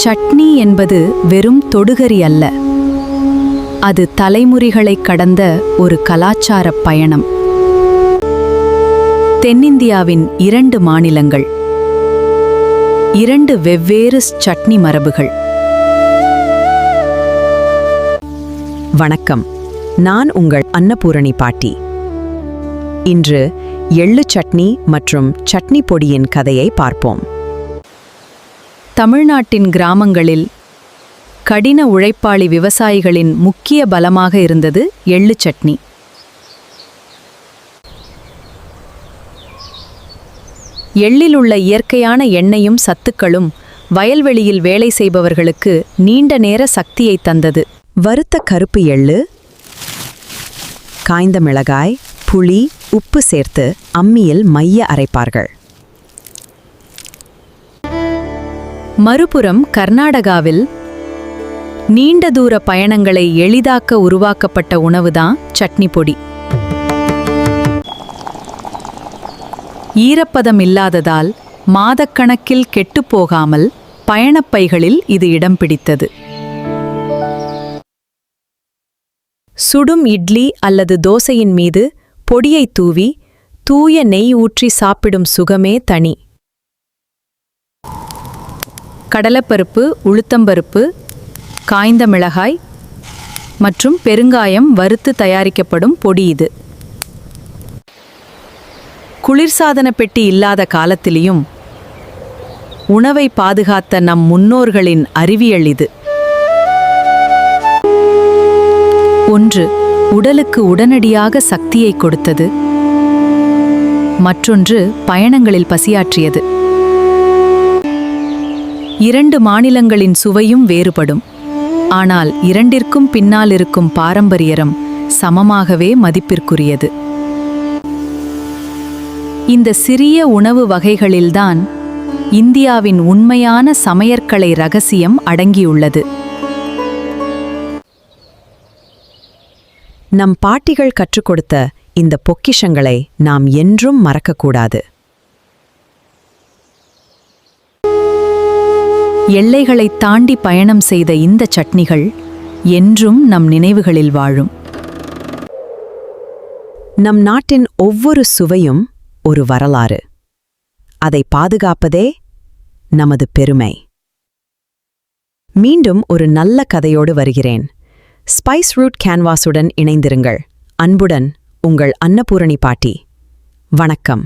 சட்னி என்பது வெறும் தொடுகறி அல்ல, அது தலைமுறைகளை கடந்த ஒரு கலாச்சாரப் பயணம். தென்னிந்தியாவின் 2 மாநிலங்கள், 2 வெவ்வேறு சட்னி மரபுகள். வணக்கம், நான் உங்கள் அன்னபூரணி பாட்டி. இன்று எள்ளு சட்னி மற்றும் சட்னி பொடியின் கதையை பார்ப்போம். தமிழ்நாட்டின் கிராமங்களில் கடின உழைப்பாளி விவசாயிகளின் முக்கிய பலமாக இருந்தது எள்ளு சட்னி. எள்ளிலுள்ள இயற்கையான எண்ணெயும் சத்துக்களும் வயல்வெளியில் வேலை செய்பவர்களுக்கு நீண்ட நேர சக்தியை தந்தது. வறுத்த கருப்பு எள்ளு, காய்ந்த மிளகாய், புளி, உப்பு சேர்த்து அம்மியில் மைய அரைப்பார்கள். மறுபுறம் கர்நாடகாவில் நீண்ட தூர பயணங்களை எளிதாக்க உருவாக்கப்பட்ட உணவுதான் சட்னி பொடி. ஈரப்பதம் இல்லாததால் மாதக்கணக்கில் கெட்டுப்போகாமல் பயணப்பைகளில் இது இடம் பிடித்தது. சுடும் இட்லி அல்லது தோசையின் மீது பொடியை தூவி தூய நெய் ஊற்றி சாப்பிடும் சுகமே தனி. கடலைப்பருப்பு, உளுத்தம்பருப்பு, காய்ந்த மிளகாய் மற்றும் பெருங்காயம் வறுத்து தயாரிக்கப்படும் பொடி இது. குளிர்சாதன பெட்டி இல்லாத காலத்திலேயும் உணவை பாதுகாத்த நம் முன்னோர்களின் அறிவியல் இது. 1. உடலுக்கு உடனடியாக சக்தியை கொடுத்தது. மற்றொன்று பயணங்களில் பசியாற்றியது. 2 மாநிலங்களின் சுவையும் வேறுபடும். ஆனால் இரண்டிற்கும் பின்னால் இருக்கும் பாரம்பரியம் சமமாகவே மதிப்பிற்குரியது. இந்த சிறிய உணவு வகைகளில்தான் இந்தியாவின் உண்மையான சமையற்கலை ரகசியம் அடங்கியுள்ளது. நம் பாட்டிகள் கற்றுக் கொடுத்த இந்த பொக்கிஷங்களை நாம் என்றும் மறக்கக்கூடாது. எல்லைகளை தாண்டி பயணம் செய்த இந்த சட்னிகள் என்றும் நம் நினைவுகளில் வாழும். நம் நாட்டின் ஒவ்வொரு சுவையும் ஒரு வரலாறு. அதை பாதுகாப்பதே நமது பெருமை. மீண்டும் ஒரு நல்ல கதையோடு வருகிறேன். ஸ்பைஸ் ரூட் கேன்வாஸுடன் இணைந்திருங்கள். அன்புடன் உங்கள் அன்னபூரணி பாட்டி. வணக்கம்.